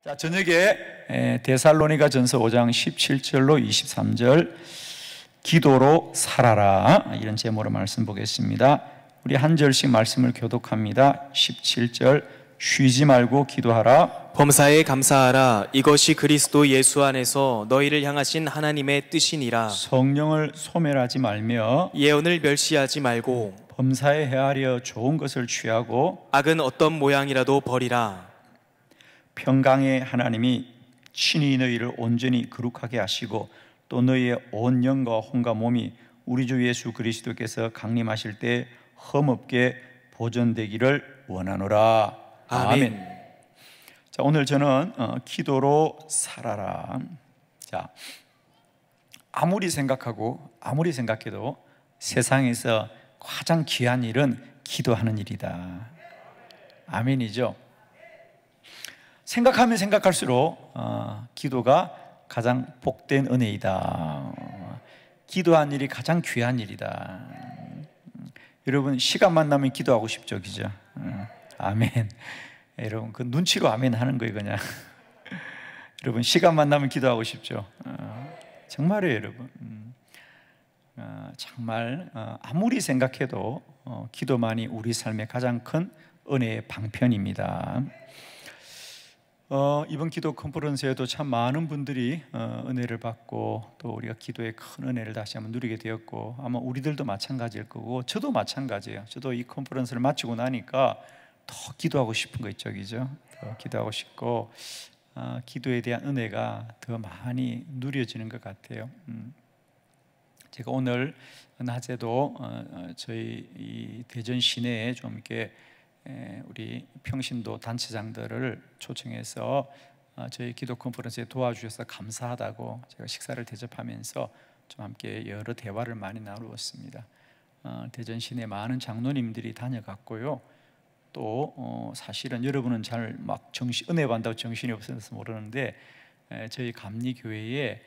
자, 저녁에 데살로니가 전서 5장 17절로 23절 기도로 살아라, 이런 제목으로 말씀 보겠습니다. 우리 한 절씩 말씀을 교독합니다. 17절 쉬지 말고 기도하라. 범사에 감사하라. 이것이 그리스도 예수 안에서 너희를 향하신 하나님의 뜻이니라. 성령을 소멸하지 말며 예언을 멸시하지 말고 범사에 헤아려 좋은 것을 취하고 악은 어떤 모양이라도 버리라. 평강의 하나님이 친히 너희를 온전히 거룩하게 하시고 또 너희의 온 영과 혼과 몸이 우리 주 예수 그리스도께서 강림하실 때 흠없게 보존되기를 원하노라. 아멘. 자, 오늘 저는 기도로 살아라. 자, 아무리 생각해도 세상에서 가장 귀한 일은 기도하는 일이다. 아멘이죠. 생각하면 생각할수록 기도가 가장 복된 은혜이다. 기도한 일이 가장 귀한 일이다. 여러분, 시간만 나면 기도하고 싶죠, 그죠? 아멘. 여러분, 그 눈치로 아멘 하는 거예요, 그냥. 여러분, 시간만 나면 기도하고 싶죠. 정말이에요, 여러분. 정말 아무리 생각해도 기도만이 우리 삶의 가장 큰 은혜의 방편입니다. 이번 기도 컨퍼런스에도 참 많은 분들이 은혜를 받고 또 우리가 기도의 큰 은혜를 다시 한번 누리게 되었고, 아마 우리들도 마찬가지일 거고 저도 마찬가지예요. 저도 이 컨퍼런스를 마치고 나니까 더 기도하고 싶은 거 있죠, 그죠? 더 기도하고 싶고 기도에 대한 은혜가 더 많이 누려지는 것 같아요. 제가 오늘 낮에도 저희 이 대전 시내에 좀 이렇게 우리 평신도 단체장들을 초청해서 저희 기도 컨퍼런스에 도와주셔서 감사하다고 제가 식사를 대접하면서 좀 함께 여러 대화를 많이 나누었습니다. 대전 시내 많은 장로님들이 다녀갔고요. 또 사실은 여러분은 잘 막 은혜 받는다고 정신이 없어서 모르는데 저희 감리교회에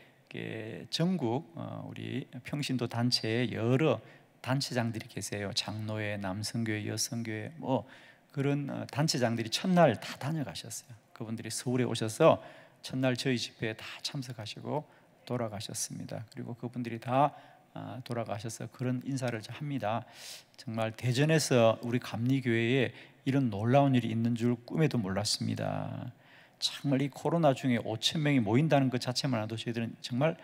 전국 우리 평신도 단체의 여러 단체장들이 계세요. 장로회, 남성교회, 여성교회 뭐 그런 단체장들이 첫날 다 다녀가셨어요. 그분들이 서울에 오셔서 첫날 저희 집회에 다 참석하시고 돌아가셨습니다. 그리고 그분들이 다 돌아가셔서 그런 인사를 합니다. 정말 대전에서 우리 감리교회에 이런 놀라운 일이 있는 줄 꿈에도 몰랐습니다. 정말 이 코로나 중에 5천 명이 모인다는 것 자체만 해도 저희들은 정말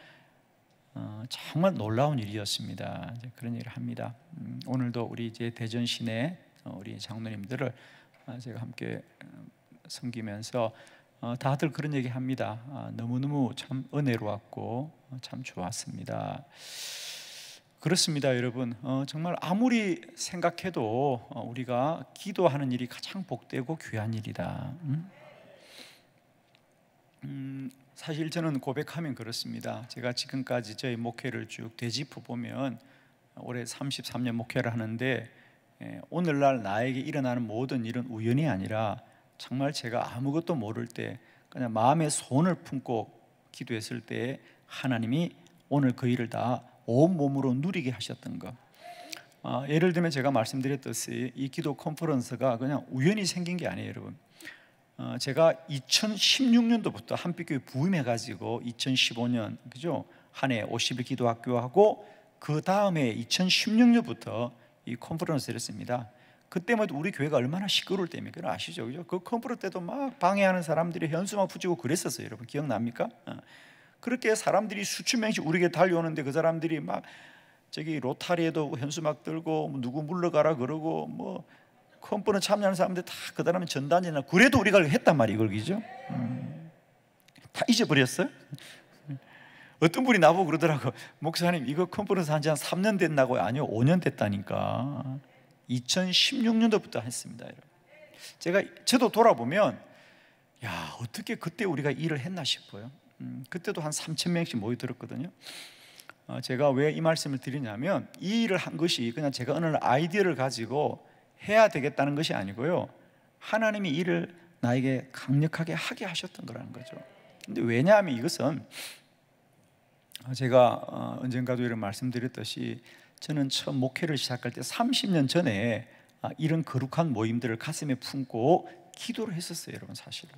놀라운 일이었습니다. 그런 일을 합니다. 오늘도 우리 이제 대전 시내 우리 장로님들을 제가 함께 섬기면서 다들 그런 얘기 합니다. 너무너무 참 은혜로웠고 참 좋았습니다. 그렇습니다, 여러분. 정말 아무리 생각해도 우리가 기도하는 일이 가장 복되고 귀한 일이다. 사실 저는 고백하면 그렇습니다. 제가 지금까지 저희 목회를 쭉 되짚어 보면 올해 33년 목회를 하는데 오늘날 나에게 일어나는 모든 일은 우연이 아니라 정말 제가 아무것도 모를 때 그냥 마음에 소원을 품고 기도했을 때 하나님이 오늘 그 일을 다 온몸으로 누리게 하셨던 것. 예를 들면 제가 말씀드렸듯이 이 기도 컨퍼런스가 그냥 우연히 생긴 게 아니에요, 여러분. 제가 2016년도부터 한빛교회 부임해가지고 2015년 그죠? 한 해 50일 기도학교하고 그 다음에 2016년부터 이 컨퍼런스를 했습니다. 그때마다 우리 교회가 얼마나 시끄러울 때입니까? 그건 아시죠? 그죠? 그 컨퍼런스 때도 막 방해하는 사람들이 현수막 붙이고 그랬었어요, 여러분. 기억납니까? 그렇게 사람들이 수천 명씩 우리 교회 달려오는데 그 사람들이 막 저기 로타리에도 현수막 들고 누구 물러가라 그러고 뭐 컨퍼런스 참여하는 사람들 다 그 다음에 전단지나 그래도 우리가 했단 말이에요, 이걸 그죠? 다 잊어버렸어요? 어떤 분이 나보고 그러더라고. 목사님, 이거 컨퍼런스 한 지 한 3년 됐나고요? 아니요, 5년 됐다니까. 2016년도부터 했습니다, 여러분. 저도 돌아보면 야, 어떻게 그때 우리가 일을 했나 싶어요. 그때도 한 3,000명씩 모여들었거든요. 제가 왜 이 말씀을 드리냐면 이 일을 한 것이 그냥 제가 어느 아이디어를 가지고 해야 되겠다는 것이 아니고요, 하나님이 이를 나에게 강력하게 하게 하셨던 거라는 거죠. 근데 왜냐하면 이것은 제가 언젠가도 이런 말씀드렸듯이 저는 처음 목회를 시작할 때 30년 전에 이런 거룩한 모임들을 가슴에 품고 기도를 했었어요, 여러분. 사실은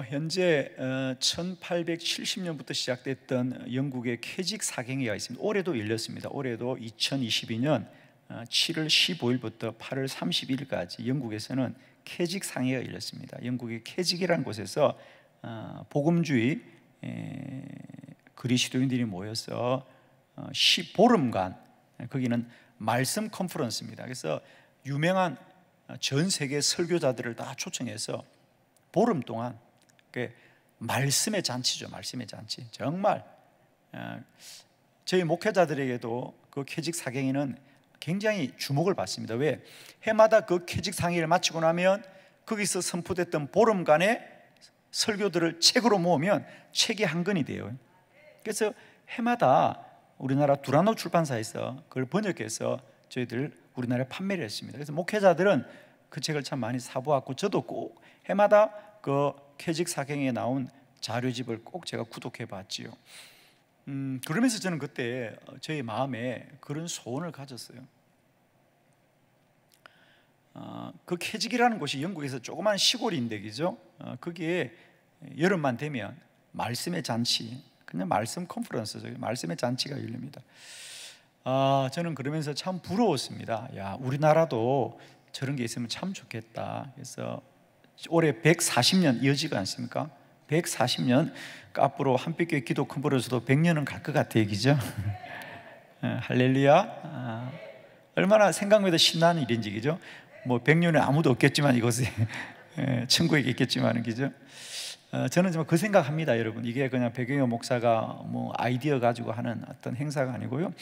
현재 1870년부터 시작됐던 영국의 캐직 사경회가 있습니다. 올해도 열렸습니다. 올해도 2022년 7월 15일부터 8월 31일까지 영국에서는 캐직 상회가 열렸습니다. 영국의 캐직이라는 곳에서 복음주의 그리스도인들이 모여서 보름간, 거기는 말씀 컨퍼런스입니다. 그래서 유명한 전 세계 설교자들을 다 초청해서 보름 동안 말씀의 잔치죠. 말씀의 잔치. 정말 저희 목회자들에게도 그 캐직 사경회는 굉장히 주목을 받습니다. 왜? 해마다 그 캐직 상회를 마치고 나면 거기서 선포됐던 보름간의 설교들을 책으로 모으면 책이 한 권이 돼요. 그래서 해마다 우리나라 두라노 출판사에서 그걸 번역해서 저희들 우리나라에 판매를 했습니다. 그래서 목회자들은 그 책을 참 많이 사보았고, 저도 꼭 해마다 그 캐직 사경에 나온 자료집을 꼭 제가 구독해 봤지요. 그러면서 저는 그때 저희 마음에 그런 소원을 가졌어요. 그 캐직이라는 곳이 영국에서 조그만 시골인데, 그죠? 거기에 여름만 되면 말씀의 잔치, 그냥 말씀 컨퍼런스죠. 말씀의 잔치가 열립니다. 저는 그러면서 참 부러웠습니다. 야, 우리나라도 저런 게 있으면 참 좋겠다. 그래서 올해 140년 이어지지 않습니까? 140년, 앞으로 한빛교회 기도 컨퍼런스도 100년은 갈 것 같아요, 그죠? 할렐루야. 얼마나 생각보다 신나는 일인지, 그죠? 뭐 100년에 아무도 없겠지만 이곳에 천국에 있겠지만, 그죠? 저는 정말 그 생각합니다, 여러분. 이게 그냥 백영호 목사가 뭐 아이디어 가지고 하는 어떤 행사가 아니고요.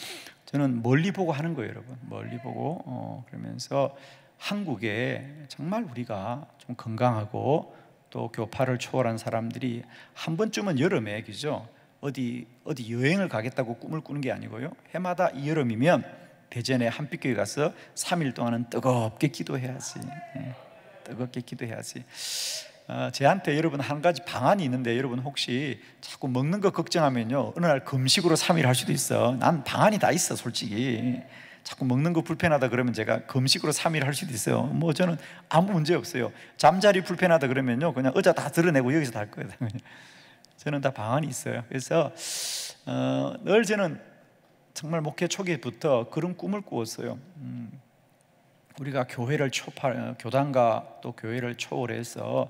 저는 멀리 보고 하는 거예요, 여러분. 멀리 보고 그러면서 한국에 정말 우리가 좀 건강하고 또 교파를 초월한 사람들이 한 번쯤은 여름에, 그죠? 어디 여행을 가겠다고 꿈을 꾸는 게 아니고요. 해마다 이 여름이면 대전에 한빛교회 가서 3일 동안은 뜨겁게 기도해야지. 뜨겁게 기도해야지. 저한테 여러분 한 가지 방안이 있는데, 여러분 혹시 자꾸 먹는 거 걱정하면요, 어느 날 금식으로 3일 할 수도 있어. 난 방안이 다 있어, 솔직히. 자꾸 먹는 거 불편하다 그러면 제가 금식으로 3일 할 수도 있어요. 뭐 저는 아무 문제 없어요. 잠자리 불편하다 그러면요, 그냥 의자 다 드러내고 여기서 잘 거예요. 저는 다 방안이 있어요. 그래서 늘 저는 정말 목회 초기부터 그런 꿈을 꾸었어요. 우리가 교회를 교단과 또 교회를 초월해서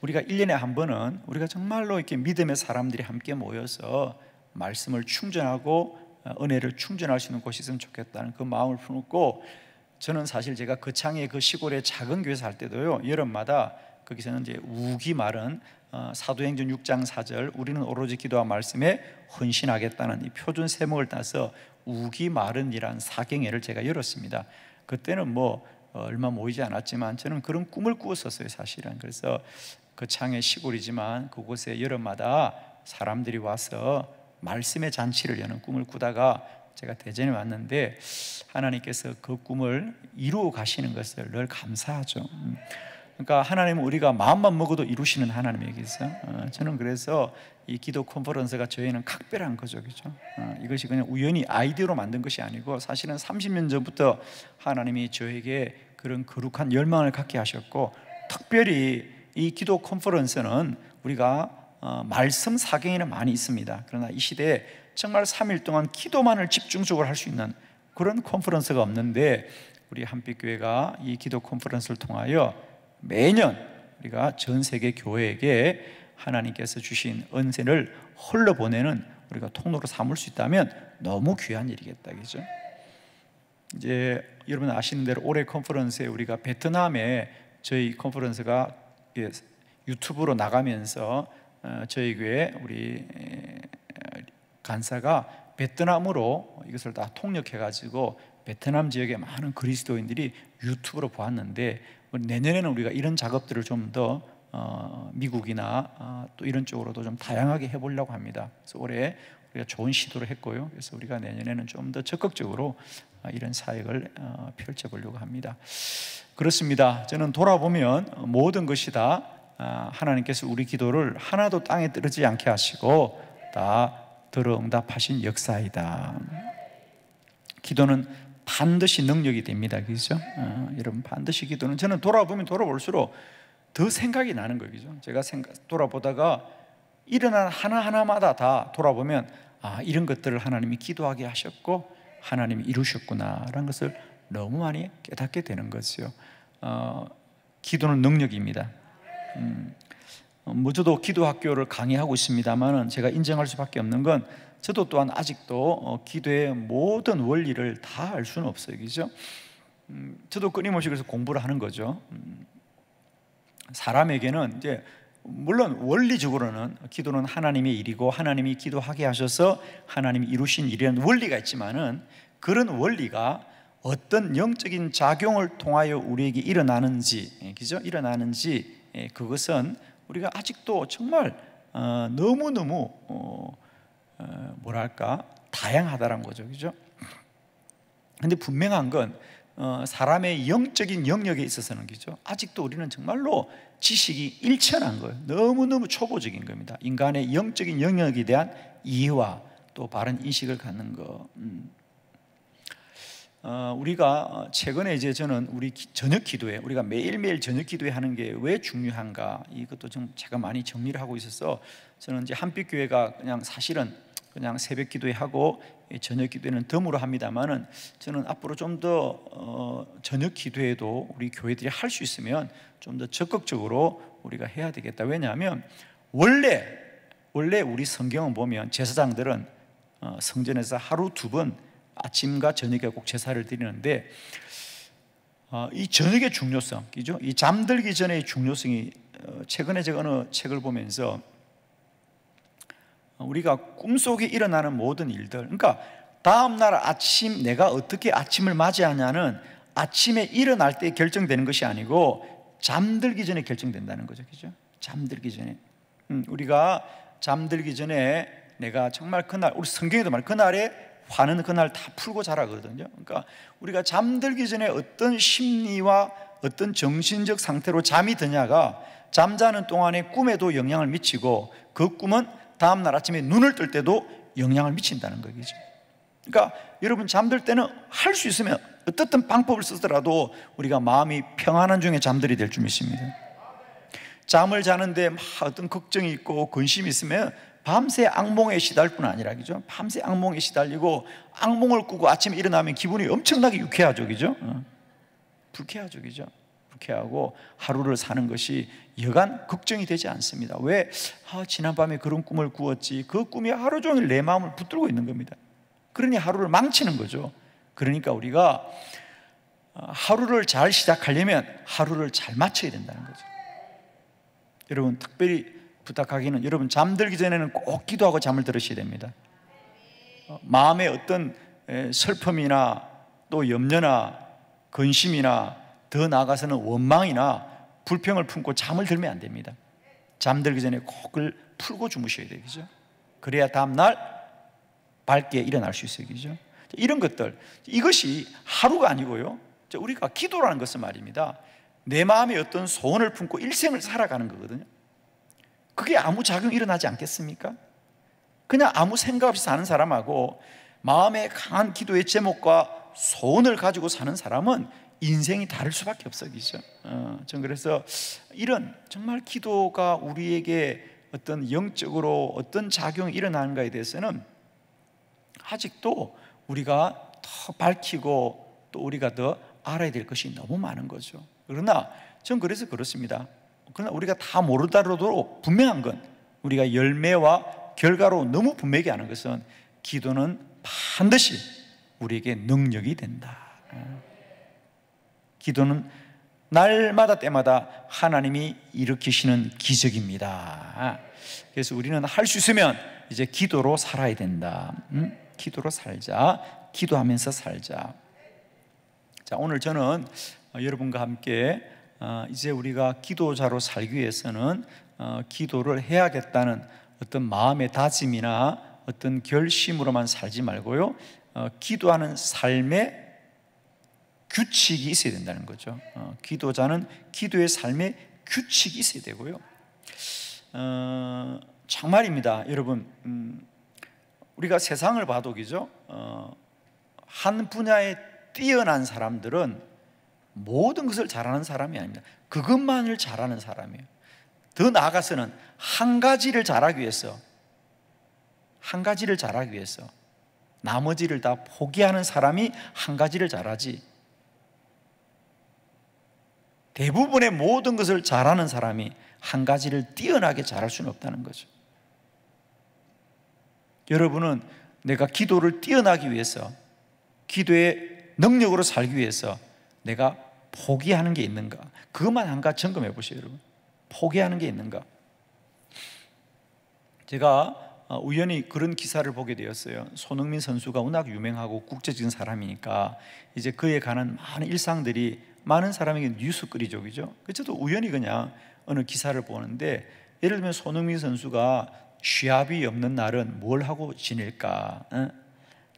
우리가 1년에 한 번은 우리가 정말로 이렇게 믿음의 사람들이 함께 모여서 말씀을 충전하고 은혜를 충전할 수 있는 곳이 있으면 좋겠다는 그 마음을 품었고, 저는 사실 제가 거창의 그 시골의 작은 교회에서 할 때도요, 여름마다 거기서는 이제 우기 말은 사도행전 6장 4절 우리는 오로지 기도와 말씀에 헌신하겠다는 이 표준 세목을 따서 우기 말은이란 사경회를 제가 열었습니다. 그때는 뭐 얼마 모이지 않았지만 저는 그런 꿈을 꾸었었어요, 사실은. 그래서 거창의 시골이지만 그곳에 여름마다 사람들이 와서 말씀의 잔치를 여는 꿈을 꾸다가 제가 대전에 왔는데 하나님께서 그 꿈을 이루어 가시는 것을 늘 감사하죠. 그러니까 하나님은 우리가 마음만 먹어도 이루시는 하나님이겠어요. 저는 그래서 이 기도 컨퍼런스가 저희는 각별한 거죠, 그죠? 이것이 그냥 우연히 아이디어로 만든 것이 아니고 사실은 30년 전부터 하나님이 저에게 그런 거룩한 열망을 갖게 하셨고, 특별히 이 기도 컨퍼런스는 우리가 말씀 사경에는 많이 있습니다. 그러나 이 시대에 정말 3일 동안 기도만을 집중적으로 할 수 있는 그런 컨퍼런스가 없는데, 우리 한빛교회가 이 기도 컨퍼런스를 통하여 매년 우리가 전 세계 교회에게 하나님께서 주신 은혜를 흘러보내는 우리가 통로로 삼을 수 있다면 너무 귀한 일이겠다, 그죠? 이제 여러분 아시는 대로 올해 컨퍼런스에 우리가 베트남에 저희 컨퍼런스가 유튜브로 나가면서 저희 교회 우리 간사가 베트남으로 이것을 다 통역해가지고 베트남 지역의 많은 그리스도인들이 유튜브로 보았는데, 내년에는 우리가 이런 작업들을 좀 더 미국이나 또 이런 쪽으로도 좀 다양하게 해보려고 합니다. 그래서 올해 우리가 좋은 시도를 했고요. 그래서 우리가 내년에는 좀 더 적극적으로 이런 사역을 펼쳐보려고 합니다. 그렇습니다. 저는 돌아보면 모든 것이 다 하나님께서 우리 기도를 하나도 땅에 떨어지지 않게 하시고 다 들어 응답하신 역사이다. 기도는 반드시 능력이 됩니다, 그렇죠? 여러분, 반드시 기도는, 저는 돌아보면 돌아볼수록 더 생각이 나는 거죠. 제가 돌아보다가 일어난 하나하나마다 다 돌아보면 이런 것들을 하나님이 기도하게 하셨고 하나님이 이루셨구나라는 것을 너무 많이 깨닫게 되는 거죠. 기도는 능력입니다. 저도 기도학교를 강의하고 있습니다만 제가 인정할 수밖에 없는 건 저도 또한 아직도 기도의 모든 원리를 다 알 수는 없어요. 그죠? 저도 끊임없이 그래서 공부를 하는 거죠. 사람에게는 이제 물론 원리적으로는 기도는 하나님의 일이고 하나님이 기도하게 하셔서 하나님이 이루신 일이라는 원리가 있지만은 그런 원리가 어떤 영적인 작용을 통하여 우리에게 일어나는지, 그죠? 일어나는지 그것은 우리가 아직도 정말 너무너무 다양하다는 거죠. 그죠? 근데 분명한 건 사람의 영적인 영역에 있어서는 그죠? 아직도 우리는 정말로 지식이 일천한 거예요. 너무너무 초보적인 겁니다. 인간의 영적인 영역에 대한 이해와 또 바른 인식을 갖는 거. 우리가 최근에 이제 저는 우리 저녁 기도회, 우리가 매일매일 저녁 기도회 하는 게 왜 중요한가, 이것도 좀 제가 많이 정리를 하고 있어서 저는 이제 한빛교회가 그냥 사실은 그냥 새벽 기도회 하고 저녁 기도회는 덤으로 합니다만은 저는 앞으로 좀 더 저녁 기도회도 우리 교회들이 할 수 있으면 좀 더 적극적으로 우리가 해야 되겠다. 왜냐하면 원래 우리 성경을 보면 제사장들은 성전에서 하루 2번 아침과 저녁에 꼭 제사를 드리는데 이 저녁의 중요성, 그죠? 이 잠들기 전의 중요성이 최근에 제가 어느 책을 보면서 우리가 꿈속에 일어나는 모든 일들, 그러니까 다음날 아침 내가 어떻게 아침을 맞이하냐는 아침에 일어날 때 결정되는 것이 아니고 잠들기 전에 결정된다는 거죠. 그죠? 잠들기 전에 우리가 잠들기 전에 내가 정말 그날, 우리 성경에도 말해요. 그날에 화는 그날 다 풀고 자라거든요. 그러니까 우리가 잠들기 전에 어떤 심리와 어떤 정신적 상태로 잠이 드냐가 잠자는 동안에 꿈에도 영향을 미치고 그 꿈은 다음날 아침에 눈을 뜰 때도 영향을 미친다는 거죠. 그러니까 여러분 잠들 때는 할 수 있으면 어떻든 방법을 쓰더라도 우리가 마음이 평안한 중에 잠들이 될 줄 믿습니다. 잠을 자는데 막 어떤 걱정이 있고 근심이 있으면 밤새 악몽에 시달릴 뿐 아니라, 그죠? 밤새 악몽에 시달리고 악몽을 꾸고 아침에 일어나면 기분이 엄청나게 유쾌하죠, 그죠? 불쾌하죠, 그죠? 불쾌하고 하루를 사는 것이 여간 걱정이 되지 않습니다. 왜? 지난밤에 그런 꿈을 꾸었지. 그 꿈이 하루 종일 내 마음을 붙들고 있는 겁니다. 그러니 하루를 망치는 거죠. 그러니까 우리가 하루를 잘 시작하려면 하루를 잘 마쳐야 된다는 거죠. 여러분 특별히 부탁하기는, 여러분 잠들기 전에는 꼭 기도하고 잠을 들으셔야 됩니다. 마음에 어떤 슬픔이나 또 염려나 근심이나 더 나아가서는 원망이나 불평을 품고 잠을 들면 안 됩니다. 잠들기 전에 꼭 그걸 풀고 주무셔야 돼요. 그죠? 그래야 다음날 밝게 일어날 수 있어요. 그죠? 이런 것들, 이것이 하루가 아니고요, 우리가 기도라는 것은 말입니다, 내 마음에 어떤 소원을 품고 일생을 살아가는 거거든요. 그게 아무 작용이 일어나지 않겠습니까? 그냥 아무 생각 없이 사는 사람하고 마음에 강한 기도의 제목과 소원을 가지고 사는 사람은 인생이 다를 수밖에 없어요. 전 그래서 이런 정말 기도가 우리에게 어떤 영적으로 어떤 작용이 일어나는가에 대해서는 아직도 우리가 더 밝히고 또 우리가 더 알아야 될 것이 너무 많은 거죠. 그러나 전 그래서 그렇습니다. 그러나 우리가 다 모르더라도 분명한 건, 우리가 열매와 결과로 너무 분명히 아는 것은 기도는 반드시 우리에게 능력이 된다. 기도는 날마다 때마다 하나님이 일으키시는 기적입니다. 그래서 우리는 할 수 있으면 이제 기도로 살아야 된다. 기도로 살자. 기도하면서 살자. 자, 오늘 저는 여러분과 함께 이제 우리가 기도자로 살기 위해서는 기도를 해야겠다는 어떤 마음의 다짐이나 어떤 결심으로만 살지 말고요, 기도하는 삶의 규칙이 있어야 된다는 거죠. 기도자는 기도의 삶의 규칙이 있어야 되고요. 정말입니다, 여러분. 우리가 세상을 봐도 그죠? 한 분야에 뛰어난 사람들은 모든 것을 잘하는 사람이 아닙니다. 그것만을 잘하는 사람이에요. 더 나아가서는 한 가지를 잘하기 위해서, 나머지를 다 포기하는 사람이 한 가지를 잘하지, 대부분의 모든 것을 잘하는 사람이 한 가지를 뛰어나게 잘할 수는 없다는 거죠. 여러분은 내가 기도를 뛰어나기 위해서, 기도의 능력으로 살기 위해서 내가 포기하는 게 있는가? 그것만 한 가지 점검해 보세요, 여러분. 포기하는 게 있는가? 제가 우연히 그런 기사를 보게 되었어요. 손흥민 선수가 워낙 유명하고 국제적인 사람이니까 이제 그에 관한 많은 일상들이 많은 사람에게 뉴스거리죠. 저도 우연히 그냥 어느 기사를 보는데, 예를 들면 손흥민 선수가 시합이 없는 날은 뭘 하고 지낼까?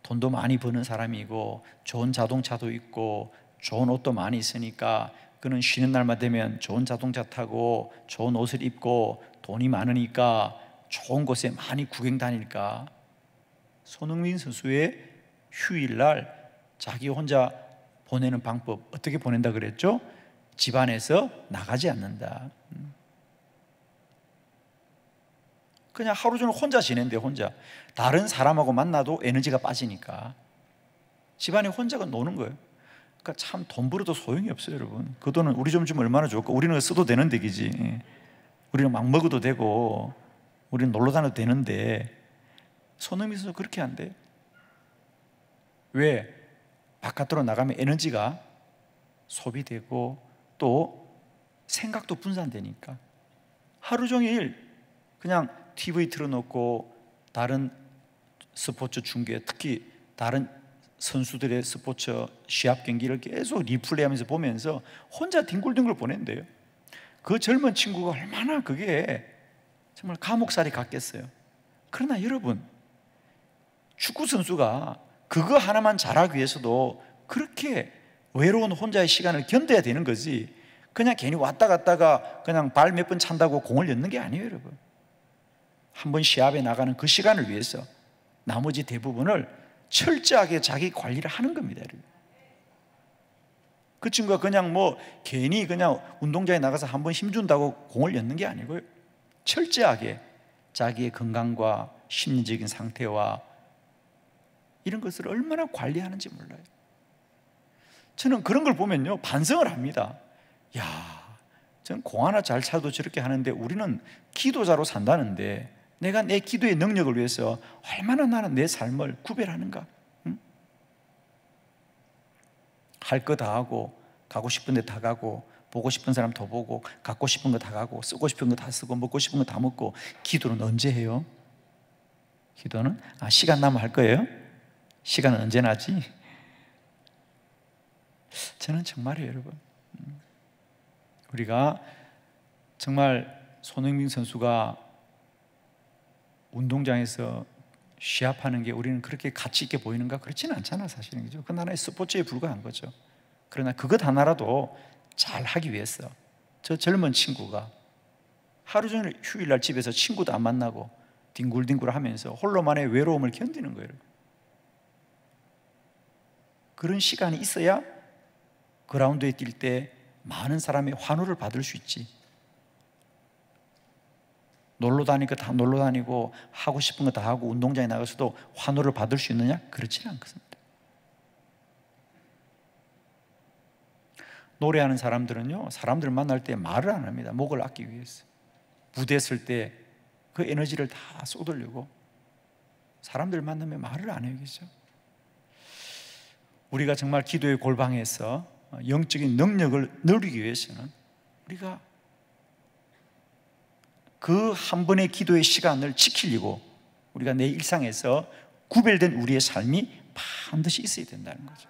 돈도 많이 버는 사람이고 좋은 자동차도 있고 좋은 옷도 많이 있으니까 그는 쉬는 날만 되면 좋은 자동차 타고 좋은 옷을 입고 돈이 많으니까 좋은 곳에 많이 구경 다닐까? 손흥민 선수의 휴일날 자기 혼자 보내는 방법 어떻게 보낸다 그랬죠? 집안에서 나가지 않는다. 그냥 하루 종일 혼자 지낸대. 혼자. 다른 사람하고 만나도 에너지가 빠지니까 집안에 혼자가 노는 거예요. 그러니까 참 돈 벌어도 소용이 없어요, 여러분. 그 돈은 우리 좀 주면 얼마나 좋을까? 우리는 써도 되는 덱이지. 우리는 막 먹어도 되고 우리는 놀러 다녀도 되는데 손흥민 선수 그렇게 안 돼요. 왜? 바깥으로 나가면 에너지가 소비되고 또 생각도 분산되니까 하루 종일 그냥 TV 틀어놓고 다른 스포츠 중계, 특히 다른 선수들의 스포츠 시합 경기를 계속 리플레이하면서 보면서 혼자 뒹굴뒹굴 보낸대요. 그 젊은 친구가 얼마나 그게 정말 감옥살이 같겠어요. 그러나 여러분, 축구 선수가 그거 하나만 잘하기 위해서도 그렇게 외로운 혼자의 시간을 견뎌야 되는 거지, 그냥 괜히 왔다 갔다가 그냥 발 몇 번 찬다고 공을 넣는 게 아니에요, 여러분. 한번 시합에 나가는 그 시간을 위해서 나머지 대부분을 철저하게 자기 관리를 하는 겁니다, 여러분. 그 친구가 그냥 괜히 그냥 운동장에 나가서 한번 힘준다고 공을 넣는 게 아니고요, 철저하게 자기의 건강과 심리적인 상태와 이런 것을 얼마나 관리하는지 몰라요. 저는 그런 걸 보면요, 반성을 합니다. 저는 공 하나 잘 차도 저렇게 하는데 우리는 기도자로 산다는데 내가 내 기도의 능력을 위해서 얼마나 나는 내 삶을 구별하는가? 할 거 다 하고, 가고 싶은 데 다 가고, 보고 싶은 사람 더 보고, 갖고 싶은 거 다 가고, 쓰고 싶은 거 다 쓰고, 먹고 싶은 거 다 먹고, 기도는 언제 해요? 기도는? 시간 나면 할 거예요? 시간은 언제 나지? 저는 정말이에요, 여러분. 우리가 정말 손흥민 선수가 운동장에서 시합하는 게 우리는 그렇게 가치 있게 보이는가? 그렇지는 않잖아, 사실은. 그죠? 그 하나의 스포츠에 불과한 거죠. 그러나 그것 하나라도 잘 하기 위해서 저 젊은 친구가 하루 종일 휴일날 집에서 친구도 안 만나고 뒹굴뒹굴 하면서 홀로만의 외로움을 견디는 거예요. 그런 시간이 있어야 그라운드에 뛸 때 많은 사람의 환호를 받을 수 있지. 놀러 다니니까 다 놀러 다니고 하고 싶은 거 다 하고 운동장에 나가서도 환호를 받을 수 있느냐? 그렇지는 않습니다. 노래하는 사람들은요, 사람들 만날 때 말을 안 합니다. 목을 아끼기 위해서. 무대 설 때 그 에너지를 다 쏟으려고 사람들 만나면 말을 안 해요. 그죠? 우리가 정말 기도의 골방에서 영적인 능력을 누리기 위해서는 우리가 그 한 번의 기도의 시간을 지키려고 우리가 내 일상에서 구별된 우리의 삶이 반드시 있어야 된다는 거죠.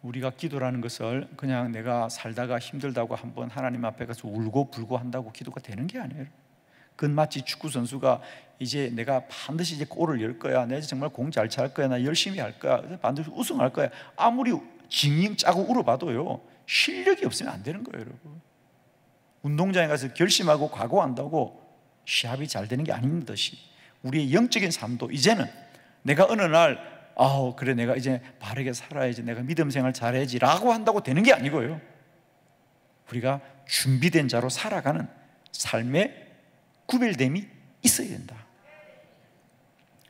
우리가 기도라는 것을 그냥 내가 살다가 힘들다고 한번 하나님 앞에 가서 울고 불고 한다고 기도가 되는 게 아니에요. 그건 마치 축구 선수가 이제 내가 반드시 이제 골을 열 거야, 내가 정말 공 잘 찰 거야, 나 열심히 할 거야, 반드시 우승할 거야, 아무리 징징 짜고 울어봐도요, 실력이 없으면 안 되는 거예요, 여러분. 운동장에 가서 결심하고 각오한다고 시합이 잘 되는 게 아닌 듯이 우리의 영적인 삶도 이제는 내가 어느 날 그래 내가 이제 바르게 살아야지, 내가 믿음 생활 잘해야지 라고 한다고 되는 게 아니고요. 우리가 준비된 자로 살아가는 삶의 구별됨이 있어야 된다.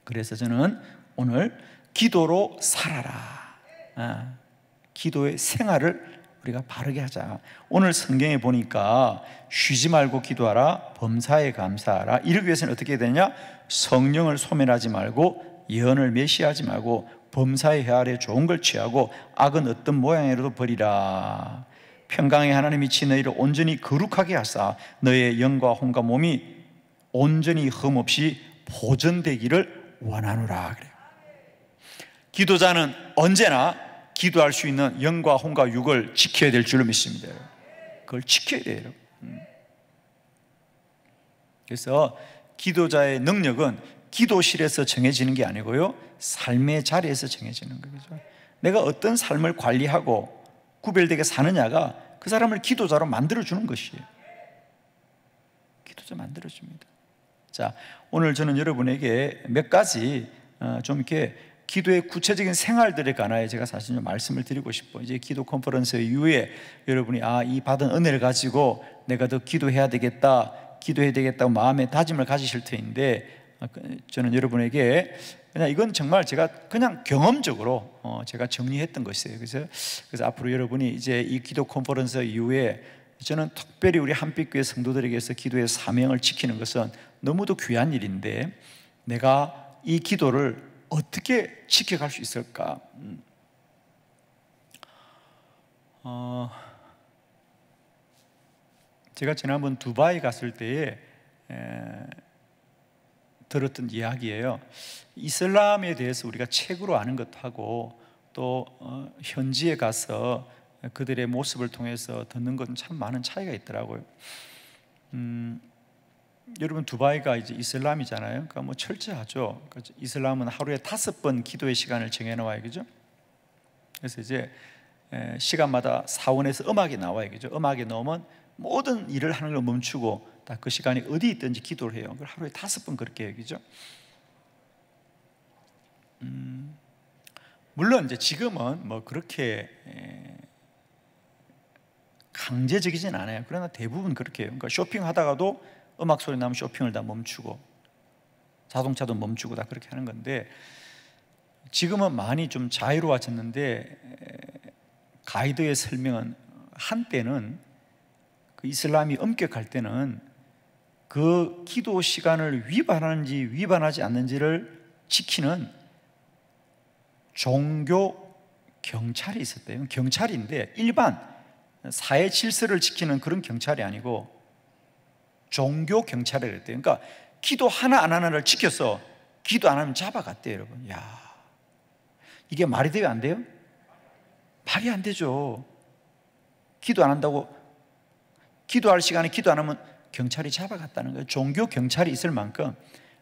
그래서 저는 오늘 기도로 살아라, 기도의 생활을 우리가 바르게 하자. 오늘 성경에 보니까 쉬지 말고 기도하라, 범사에 감사하라. 이러기 위해서는 어떻게 해야 되냐? 성령을 소멸하지 말고, 예언을 멸시하지 말고, 범사의 헤아려 좋은 걸 취하고, 악은 어떤 모양이라도 버리라. 평강의 하나님이 치 너희를 온전히 거룩하게 하사 너의 영과 혼과 몸이 온전히 흠없이 보존되기를 원하노라. 그래요. 기도자는 언제나 기도할 수 있는 영과 혼과 육을 지켜야 될 줄로 믿습니다. 그걸 지켜야 돼요. 그래서 기도자의 능력은 기도실에서 정해지는 게 아니고요, 삶의 자리에서 정해지는 거죠. 내가 어떤 삶을 관리하고 구별되게 사느냐가 그 사람을 기도자로 만들어주는 것이에요. 기도자 만들어줍니다. 자, 오늘 저는 여러분에게 몇 가지 좀 이렇게 기도의 구체적인 생활들에 관하여 제가 사실 좀 말씀을 드리고 싶어요. 이제 기도 컨퍼런스 이후에 여러분이 이 받은 은혜를 가지고 내가 더 기도해야 되겠다, 기도해야 되겠다고 마음의 다짐을 가지실 터인데, 저는 여러분에게 그냥 이건 정말 제가 그냥 경험적으로 제가 정리했던 것이에요. 그래서 앞으로 여러분이 이제 이 기도 컨퍼런스 이후에 저는 특별히 우리 한빛교회 성도들에게서 기도의 사명을 지키는 것은 너무도 귀한 일인데, 내가 이 기도를 어떻게 지켜갈 수 있을까? 제가 지난번 두바이 갔을 때에 들었던 이야기예요. 이슬람에 대해서 우리가 책으로 아는 것하고 또 현지에 가서 그들의 모습을 통해서 듣는 건 참 많은 차이가 있더라고요. 여러분, 두바이가 이제 이슬람이잖아요. 그러니까 뭐 철저하죠. 그러니까 이슬람은 하루에 5번 기도의 시간을 정해놓아요, 그죠? 그래서 이제 시간마다 사원에서 음악이 나와요, 그죠? 음악이 나오면 모든 일을 하는 걸 멈추고 다 그 시간이 어디 있든지 기도를 해요. 그걸 하루에 5번 그렇게 해요, 그죠? 물론 이제 지금은 뭐 그렇게 강제적이진 않아요. 그러나 대부분 그렇게 해요. 그러니까 쇼핑하다가도 음악 소리 나면 쇼핑을 다 멈추고, 자동차도 멈추고 다 그렇게 하는 건데, 지금은 많이 좀 자유로워졌는데, 가이드의 설명은 한때는 그 이슬람이 엄격할 때는 그 기도 시간을 위반하는지 위반하지 않는지를 지키는 종교 경찰이 있었대요. 경찰인데 일반 사회 질서를 지키는 그런 경찰이 아니고 종교 경찰이라고 했대요. 그러니까 기도 하나 안 하나를 지켜서 기도 안 하면 잡아갔대요, 여러분. 야, 이게 말이 돼요, 안 돼요? 말이 안 되죠. 기도 안 한다고, 기도할 시간에 기도 안 하면 경찰이 잡아갔다는 거예요. 종교 경찰이 있을 만큼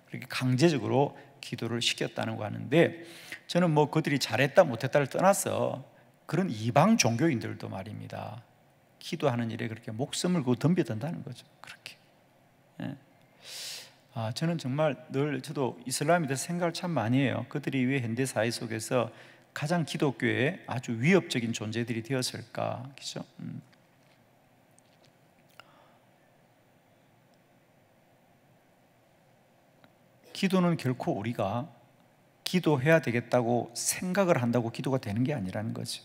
그렇게 강제적으로 기도를 시켰다는 거 하는데, 저는 뭐 그들이 잘했다 못했다를 떠나서 그런 이방 종교인들도 말입니다, 기도하는 일에 그렇게 목숨을 걸고 덤벼든다는 거죠. 그렇게. 저는 정말 늘 저도 이슬람에 대해서 생각을 참 많이 해요. 그들이 왜 현대 사회 속에서 가장 기독교에 아주 위협적인 존재들이 되었을까, 그죠? 기도는 결코 우리가 기도해야 되겠다고 생각을 한다고 기도가 되는 게 아니라는 거죠.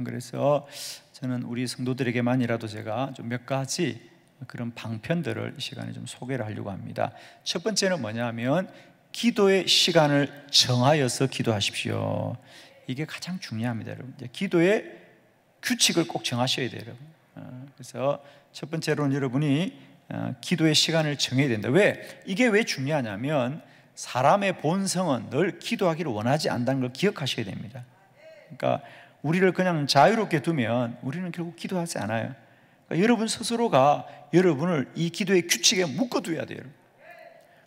그래서 저는 우리 성도들에게만이라도 제가 좀 몇 가지 그런 방편들을 이 시간에 좀 소개를 하려고 합니다. 첫 번째는 뭐냐면 기도의 시간을 정하여서 기도하십시오. 이게 가장 중요합니다, 여러분. 기도의 규칙을 꼭 정하셔야 돼요, 여러분. 그래서 첫 번째로는 여러분이 기도의 시간을 정해야 된다. 왜? 이게 왜 중요하냐면 사람의 본성은 늘 기도하기를 원하지 않는다는 걸 기억하셔야 됩니다. 그러니까 우리를 그냥 자유롭게 두면 우리는 결국 기도하지 않아요. 그러니까 여러분 스스로가 여러분을 이 기도의 규칙에 묶어둬야 돼요.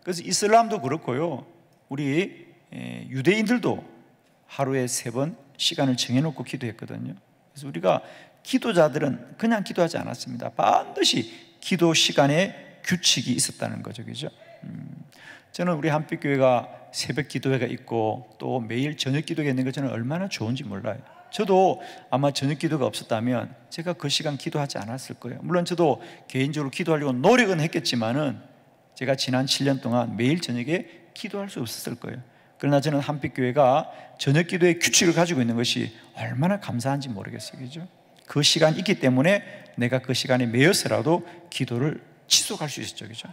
그래서 이슬람도 그렇고요, 우리 유대인들도 하루에 3번 시간을 정해놓고 기도했거든요. 그래서 우리가 기도자들은 그냥 기도하지 않았습니다. 반드시 기도 시간에 규칙이 있었다는 거죠, 그죠? 저는 우리 한빛교회가 새벽 기도회가 있고 또 매일 저녁 기도가 있는 거 저는 얼마나 좋은지 몰라요. 저도 아마 저녁 기도가 없었다면 제가 그 시간 기도하지 않았을 거예요. 물론 저도 개인적으로 기도하려고 노력은 했겠지만은 제가 지난 7년 동안 매일 저녁에 기도할 수 없었을 거예요. 그러나 저는 한빛교회가 저녁 기도의 규칙을 가지고 있는 것이 얼마나 감사한지 모르겠어요. 그죠? 그 시간이 있기 때문에 내가 그 시간에 매여서라도 기도를 지속할 수 있었죠. 그죠?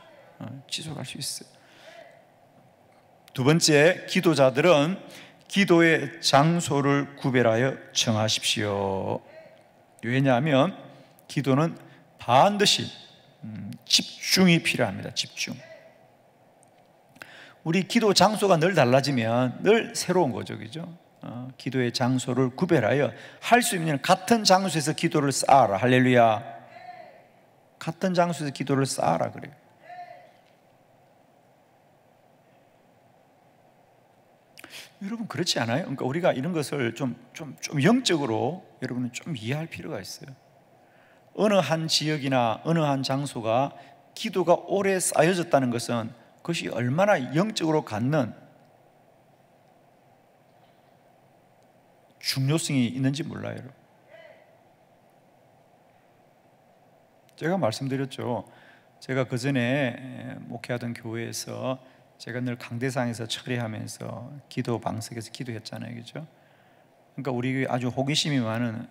지속할 수 있어요. 두 번째, 기도자들은 기도의 장소를 구별하여 정하십시오. 왜냐하면 기도는 반드시 집중이 필요합니다. 집중. 우리 기도 장소가 늘 달라지면 늘 새로운 거죠. 그죠? 기도의 장소를 구별하여 할 수 있는 같은 장소에서 기도를 쌓아라. 할렐루야. 같은 장소에서 기도를 쌓아라 그래요. 여러분 그렇지 않아요? 그러니까 우리가 이런 것을 좀 영적으로 여러분은 좀 이해할 필요가 있어요. 어느 한 지역이나 어느 한 장소가 기도가 오래 쌓여졌다는 것은 그것이 얼마나 영적으로 갖는 중요성이 있는지 몰라요. 여러분. 제가 말씀드렸죠. 제가 그 전에 목회하던 교회에서 제가 늘 강대상에서 처리하면서 기도 방석에서 기도했잖아요. 그죠? 그러니까 우리 아주 호기심이 많은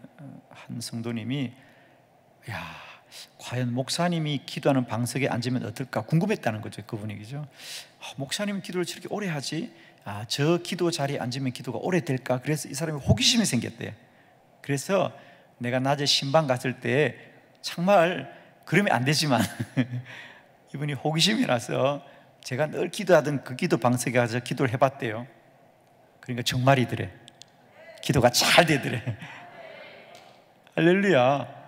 한 성도님이 야, 과연 목사님이 기도하는 방석에 앉으면 어떨까 궁금했다는 거죠. 그분이. 그죠? 목사님은 기도를 저렇게 오래 하지? 저 기도 자리에 앉으면 기도가 오래 될까? 그래서 이 사람이 호기심이 생겼대요. 그래서 내가 낮에 신방 갔을 때 정말 그러면 안 되지만 이분이 호기심이 나서 제가 늘 기도하던 그 기도 방석에 가서 기도를 해봤대요. 그러니까 정말이더래. 기도가 잘 되더래. 할렐루야.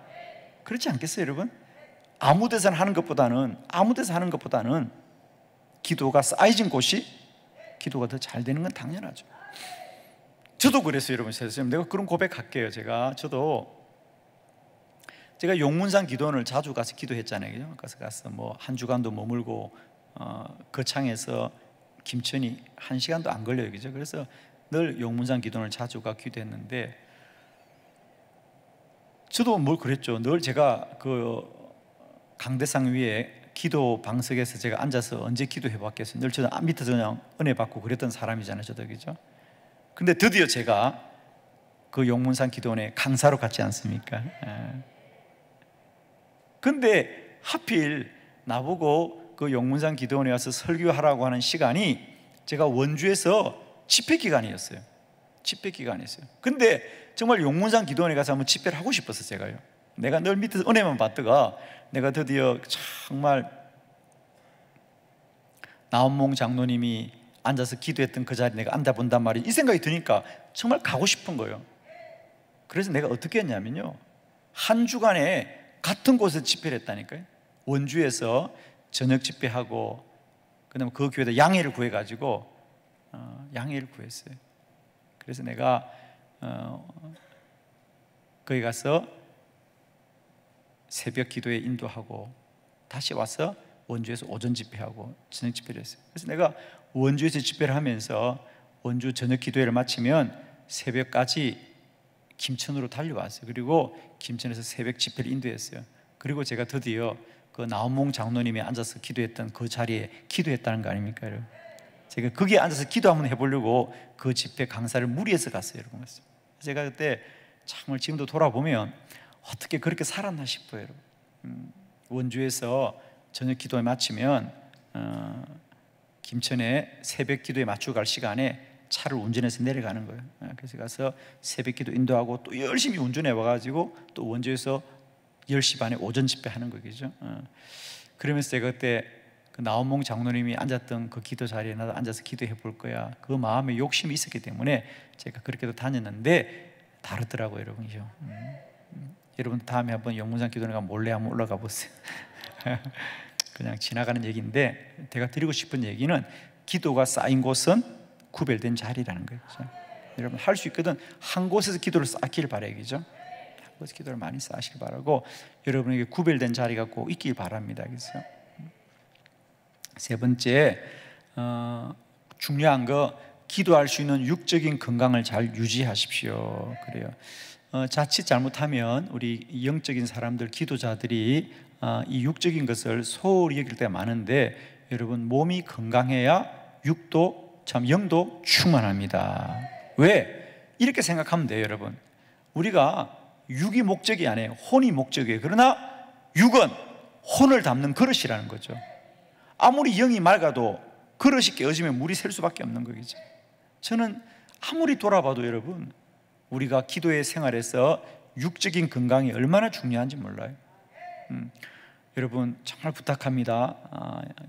그렇지 않겠어요, 여러분? 아무 데서 하는 것보다는 기도가 쌓여진 곳이 기도가 더 잘 되는 건 당연하죠. 저도 그랬어요, 여러분. 내가 그런 고백할게요. 제가 용문산 기도원을 자주 가서 기도했잖아요. 가서 뭐 한 주간도 머물고 거창에서 김천이 1시간도 안 걸려요. 그죠? 그래서 늘 용문산 기도원을 자주 가 기도했는데 저도 뭘 그랬죠. 늘 제가 그 강대상 위에 기도 방석에서 제가 앉아서 언제 기도해 봤겠어요. 늘 저도 밑에서 그냥 은혜 받고 그랬던 사람이잖아요. 저도. 그죠? 근데 드디어 제가 그 용문산 기도원에 강사로 갔지 않습니까? 근데 하필 나보고 그 용문산 기도원에 와서 설교하라고 하는 시간이 제가 원주에서 집회 기간이었어요. 근데 정말 용문산 기도원에 가서 한번 집회를 하고 싶었어요. 제가요. 내가 늘 밑에서 은혜만 받다가 내가 드디어 정말 나원몽 장로님이 앉아서 기도했던 그 자리에 내가 앉아본단 말이에요. 이 생각이 드니까 정말 가고 싶은 거예요. 그래서 내가 어떻게 했냐면요, 한 주간에 같은 곳에서 집회를 했다니까요. 원주에서 저녁 집회하고 그다음에 그 교회에다 양해를 구해가지고 양해를 구했어요. 그래서 내가 거기 가서 새벽 기도에 인도하고 다시 와서 원주에서 오전 집회하고 저녁 집회를 했어요. 그래서 내가 원주에서 집회를 하면서 원주 저녁 기도회를 마치면 새벽까지 김천으로 달려왔어요. 그리고 김천에서 새벽 집회를 인도했어요. 그리고 제가 드디어 그 나원몽 장로님이 앉아서 기도했던 그 자리에 기도했다는 거 아닙니까, 여러분? 제가 거기에 앉아서 기도 한번 해보려고 그 집회 강사를 무리해서 갔어요, 여러분. 제가 그때 정말 지금도 돌아보면 어떻게 그렇게 살았나 싶어요, 여러분. 원주에서 저녁 기도에 마치면 김천에 새벽 기도에 맞추고 갈 시간에 차를 운전해서 내려가는 거예요. 그래서 가서 새벽 기도 인도하고 또 열심히 운전해 와가지고 또 원주에서 10시 반에 오전 집회 하는 거겠죠. 그러면서 제가 그때 그 나원몽 장로님이 앉았던 그 기도 자리에 나도 앉아서 기도해 볼 거야, 그 마음에 욕심이 있었기 때문에 제가 그렇게도 다녔는데 다르더라고요, 여러분이죠. 여러분 다음에 한번 용문산 기도원에 가면 몰래 한번 올라가 보세요. 그냥 지나가는 얘기인데 제가 드리고 싶은 얘기는 기도가 쌓인 곳은 구별된 자리라는 거예요. 그렇죠? 여러분 할 수 있거든 한 곳에서 기도를 쌓길 바라요. 그죠? 한 곳에서 기도를 많이 쌓으시길 바라고 여러분에게 구별된 자리가 꼭 있길 바랍니다. 그래서 세 번째, 중요한 거 기도할 수 있는 육적인 건강을 잘 유지하십시오. 그래요. 자칫 잘못하면 우리 영적인 사람들, 기도자들이 이 육적인 것을 소홀히 여길 때가 많은데, 여러분 몸이 건강해야 육도, 참 영도 충만합니다. 왜? 이렇게 생각하면 돼요, 여러분. 우리가 육이 목적이 아니에요. 혼이 목적이에요. 그러나 육은 혼을 담는 그릇이라는 거죠. 아무리 영이 맑아도 그릇이 깨어지면 물이 셀 수밖에 없는 거겠죠. 저는 아무리 돌아봐도 여러분, 우리가 기도의 생활에서 육적인 건강이 얼마나 중요한지 몰라요. 여러분 정말 부탁합니다.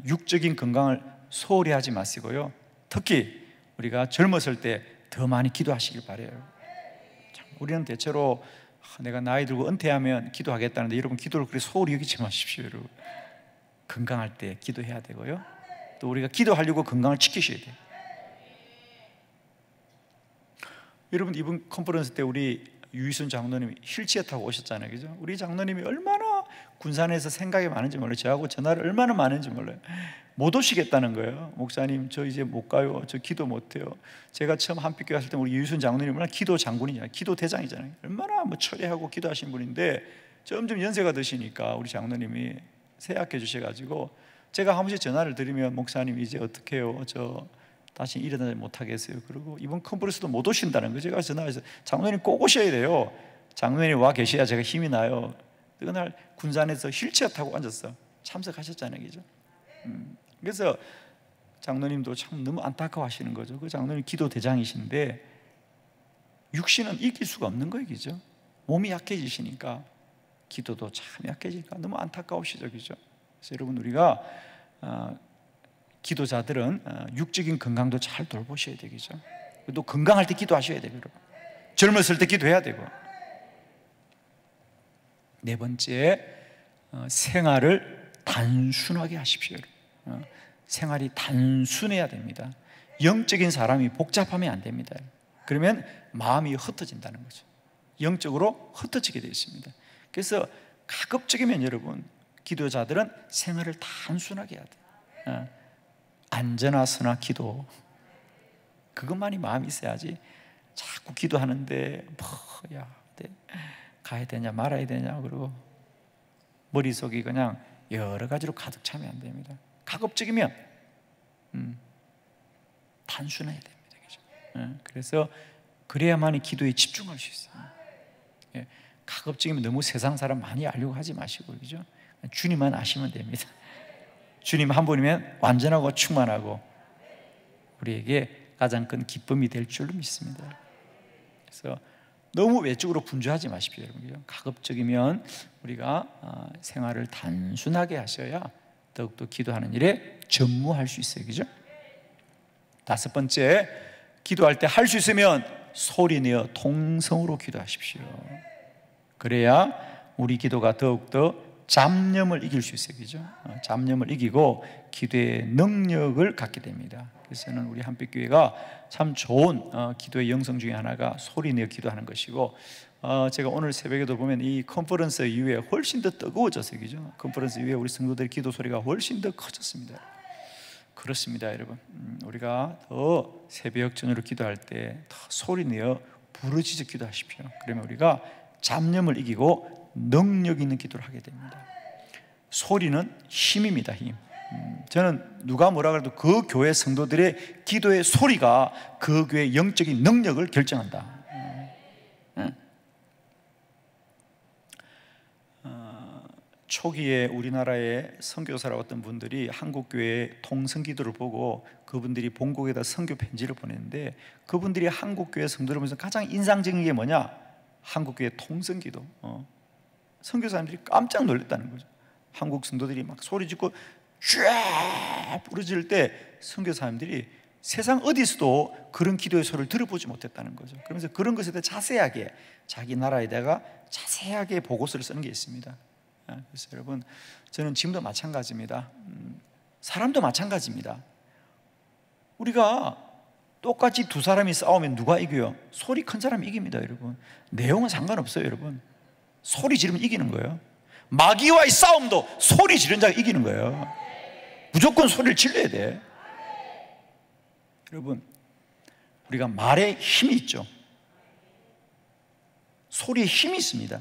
육적인 건강을 소홀히 하지 마시고요, 특히 우리가 젊었을 때 더 많이 기도하시길 바라요. 우리는 대체로 내가 나이 들고 은퇴하면 기도하겠다는데, 여러분 기도를 그렇게 소홀히 여기지 마십시오. 여러분 건강할 때 기도해야 되고요, 또 우리가 기도하려고 건강을 지키셔야 돼요. 여러분 이번 컨퍼런스 때 우리 유희순 장로님이 휠체어 타고 오셨잖아요, 그죠? 우리 장로님이 얼마나 군산에서 생각이 많은지 몰라요. 저하고 전화를 얼마나 많은지 몰라요. 못 오시겠다는 거예요. 목사님 저 이제 못 가요, 저 기도 못 해요. 제가 처음 한빛교회 갔을 때 우리 유희순 장로님이 얼마나 기도 장군이잖아요, 기도 대장이잖아요. 얼마나 철회하고 기도하신 분인데, 점점 연세가 드시니까 우리 장로님이 세약해 주셔가지고, 제가 한 번씩 전화를 드리면 목사님 이제 어떻게 해요, 저 다시 일어나지 못하겠어요. 그리고 이번 컨퍼런스도 못 오신다는 거예요. 제가 전화해서 장로님 꼭 오셔야 돼요. 장로님이 와 계셔야 제가 힘이 나요. 그날 군산에서 휠체어 타고 앉아서 참석하셨잖아요, 그죠? 그래서 장로님도 참 너무 안타까워하시는 거죠. 그 장로님 기도 대장이신데 육신은 이길 수가 없는 거예요, 그죠? 몸이 약해지시니까 기도도 참 약해지니까 너무 안타까우시죠, 그죠? 그래서 여러분 우리가 기도자들은 육적인 건강도 잘 돌보셔야 되겠죠. 또 건강할 때 기도하셔야 되고, 젊었을 때 기도해야 되고. 네 번째, 생활을 단순하게 하십시오. 생활이 단순해야 됩니다. 영적인 사람이 복잡하면 안 됩니다. 그러면 마음이 흩어진다는 거죠. 영적으로 흩어지게 되어 있습니다. 그래서 가급적이면 여러분, 기도자들은 생활을 단순하게 해야 돼요. 안전하서나 기도, 그것만이 마음이 있어야지 자꾸 기도하는데 야, 가야 되냐 말아야 되냐, 그리고 머릿속이 그냥 여러 가지로 가득 차면 안 됩니다. 가급적이면 단순해야 됩니다, 그죠? 그래서 그래야만이 기도에 집중할 수 있어요. 가급적이면 너무 세상 사람 많이 알려고 하지 마시고, 그죠? 주님만 아시면 됩니다. 주님 한 분이면 완전하고 충만하고 우리에게 가장 큰 기쁨이 될 줄로 믿습니다. 그래서 너무 외적으로 분주하지 마십시오, 여러분. 가급적이면 우리가 생활을 단순하게 하셔야 더욱더 기도하는 일에 전무할 수 있어요, 그죠? 다섯 번째, 기도할 때 할 수 있으면 소리내어 통성으로 기도하십시오. 그래야 우리 기도가 더욱더 잡념을 이길 수 있어요, 그죠? 잡념을 이기고 기도의 능력을 갖게 됩니다. 그래서 저는 우리 한빛교회가 참 좋은 기도의 영성 중에 하나가 소리내어 기도하는 것이고, 제가 오늘 새벽에도 보면 이 컨퍼런스 이후에 훨씬 더 뜨거워졌어요, 그죠? 컨퍼런스 이후에 우리 성도들의 기도 소리가 훨씬 더 커졌습니다. 그렇습니다, 여러분. 우리가 더 새벽 저녁으로 기도할 때 더 소리내어 부르짖어 기도하십시오. 그러면 우리가 잡념을 이기고 능력 있는 기도를 하게 됩니다. 소리는 힘입니다, 힘. 저는 누가 뭐라 그래도 그 교회 성도들의 기도의 소리가 그 교회의 영적인 능력을 결정한다. 초기에 우리나라의 선교사라고 어떤 분들이 한국교회의 통성기도를 보고 그분들이 본국에다 선교 편지를 보냈는데, 그분들이 한국교회 성도를 보면서 가장 인상적인 게 뭐냐? 한국교회 통성기도. 선교사님들이 깜짝 놀랐다는 거죠. 한국 성도들이 막 소리 짓고 쫙 부르짖을 때 선교사님들이 세상 어디서도 그런 기도의 소리를 들어보지 못했다는 거죠. 그러면서 그런 것에 대해 자세하게 자기 나라에다가 자세하게 보고서를 쓰는 게 있습니다. 그래서 여러분, 저는 지금도 마찬가지입니다. 사람도 마찬가지입니다. 우리가 똑같이 두 사람이 싸우면 누가 이겨요? 소리 큰 사람이 이깁니다, 여러분. 내용은 상관없어요, 여러분. 소리 지르면 이기는 거예요. 마귀와의 싸움도 소리 지른 자가 이기는 거예요. 무조건 소리를 질러야 돼. 여러분, 우리가 말에 힘이 있죠. 소리에 힘이 있습니다.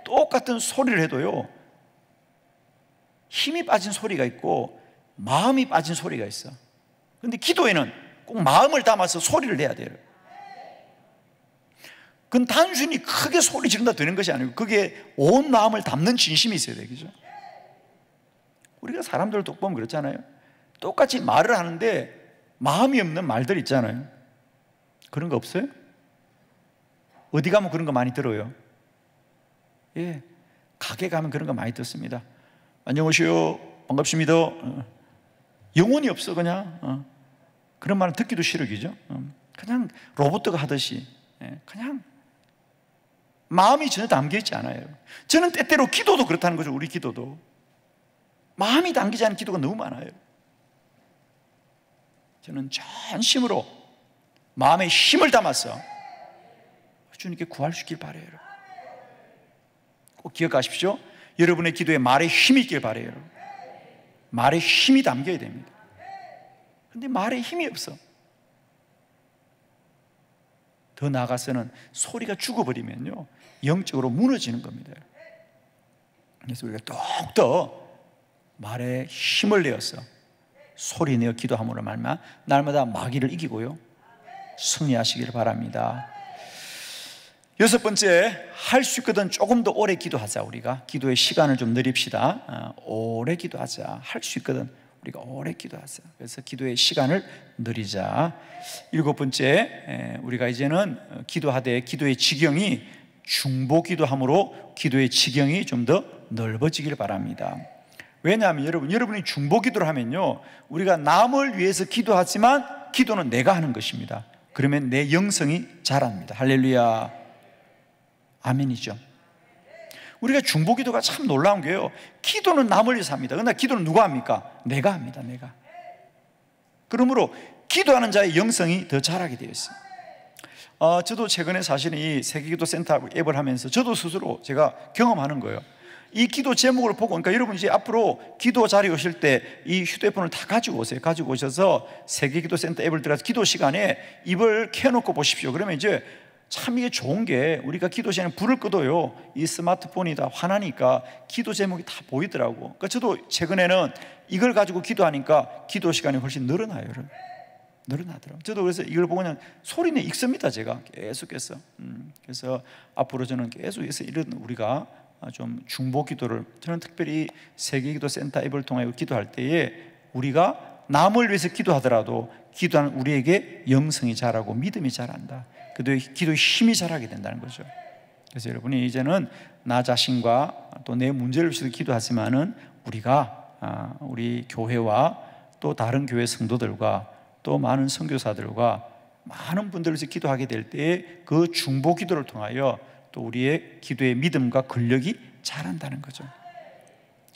똑같은 소리를 해도요, 힘이 빠진 소리가 있고 마음이 빠진 소리가 있어. 그런데 기도에는 꼭 마음을 담아서 소리를 내야 돼요. 그건 단순히 크게 소리 지른다 되는 것이 아니고 그게 온 마음을 담는 진심이 있어야 되겠죠. 우리가 사람들 도 보면 그렇잖아요. 똑같이 말을 하는데 마음이 없는 말들 있잖아요. 그런 거 없어요? 어디 가면 그런 거 많이 들어요. 예, 가게 가면 그런 거 많이 듣습니다. 안녕하세요, 반갑습니다. 영혼이 없어. 그냥 그런 말은 듣기도 싫어. 그죠? 그냥 로봇가 하듯이, 그냥 마음이 전혀 담겨있지 않아요. 저는 때때로 기도도 그렇다는 거죠. 우리 기도도 마음이 담기지 않은 기도가 너무 많아요. 저는 전심으로 마음에 힘을 담아서 주님께 구할 수 있길 바라요. 꼭 기억하십시오. 여러분의 기도에 말에 힘이 있길 바라요. 말에 힘이 담겨야 됩니다. 그런데 말에 힘이 없어. 더 나아가서는 소리가 죽어버리면요, 영적으로 무너지는 겁니다. 그래서 우리가 더욱더 말에 힘을 내어서 소리 내어 기도함으로 말미암아 날마다 마귀를 이기고요, 승리하시길 바랍니다. 여섯 번째, 할 수 있거든 조금 더 오래 기도하자. 우리가 기도의 시간을 좀 늘립시다. 오래 기도하자. 할 수 있거든 우리가 오래 기도하자. 그래서 기도의 시간을 늘리자. 일곱 번째, 우리가 이제는 기도하되 기도의 지경이 중보 기도함으로 기도의 지경이 좀 더 넓어지길 바랍니다. 왜냐하면 여러분이 중보 기도를 하면요, 우리가 남을 위해서 기도하지만 기도는 내가 하는 것입니다. 그러면 내 영성이 자랍니다. 할렐루야, 아멘이죠. 우리가 중보 기도가 참 놀라운 게요, 기도는 남을 위해서 합니다. 그러나 기도는 누가 합니까? 내가 합니다. 내가. 그러므로 기도하는 자의 영성이 더 자라게 되어 있어요. 저도 최근에 사실은 이 세계기도 센터 앱을 하면서 저도 스스로 제가 경험하는 거예요. 이 기도 제목을 보고, 그러니까 여러분 이제 앞으로 기도 자리에 오실 때 이 휴대폰을 다 가지고 오세요. 가지고 오셔서 세계기도 센터 앱을 들어가서 기도 시간에 입을 켜놓고 보십시오. 그러면 이제 참 이게 좋은 게, 우리가 기도 시간에 불을 끄도요, 이 스마트폰이 다 환하니까 기도 제목이 다 보이더라고. 그러니까 저도 최근에는 이걸 가지고 기도하니까 기도 시간이 훨씬 늘어나요. 늘어나더라고요. 저도 그래서 이걸 보고 그냥 소리내 읽습니다. 제가 계속해서. 그래서 앞으로 저는 계속해서 이런 우리가 좀 중보 기도를, 저는 특별히 세계기도 센터 앱을 통해 기도할 때에 우리가 남을 위해서 기도하더라도 기도하는 우리에게 영성이 자라고 믿음이 자란다. 기도의 힘이 자라게 된다는 거죠. 그래서 여러분이 이제는 나 자신과 또 내 문제를 위해서 기도하지만은 우리가 우리 교회와 또 다른 교회 성도들과 또 많은 선교사들과 많은 분들을 위해서 기도하게 될 때에 그 중보 기도를 통하여 또 우리의 기도의 믿음과 근력이 자란다는 거죠.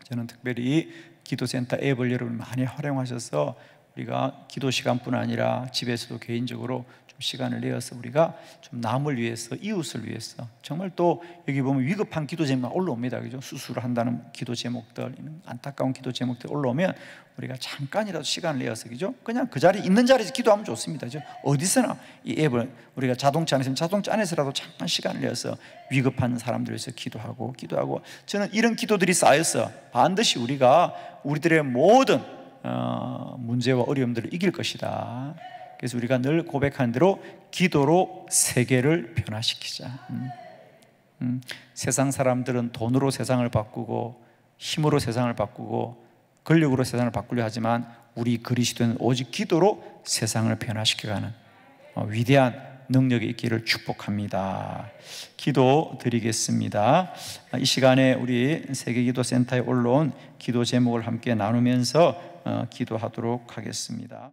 저는 특별히 기도센터 앱을 여러분 많이 활용하셔서 우리가 기도 시간뿐 아니라 집에서도 개인적으로 좀 시간을 내어서 우리가 좀 남을 위해서, 이웃을 위해서, 정말 또 여기 보면 위급한 기도 제목만 올라옵니다. 그죠? 수술을 한다는 기도 제목들, 안타까운 기도 제목들 올라오면 우리가 잠깐이라도 시간을 내어서, 그죠? 그냥 그 자리에 있는 자리에서 기도하면 좋습니다. 그죠? 어디서나 이 앱을 우리가 자동차 안에서, 자동차 안에서라도 잠깐 시간을 내어서 위급한 사람들 위해서 기도하고 저는 이런 기도들이 쌓여서 반드시 우리가 우리들의 모든 문제와 어려움들을 이길 것이다. 그래서 우리가 늘 고백하는 대로 기도로 세계를 변화시키자. 세상 사람들은 돈으로 세상을 바꾸고 힘으로 세상을 바꾸고 권력으로 세상을 바꾸려 하지만 우리 그리스도는 오직 기도로 세상을 변화시켜가는 위대한 능력이 있기를 축복합니다. 기도 드리겠습니다. 이 시간에 우리 세계기도센터에 올라온 기도 제목을 함께 나누면서 기도하도록 하겠습니다.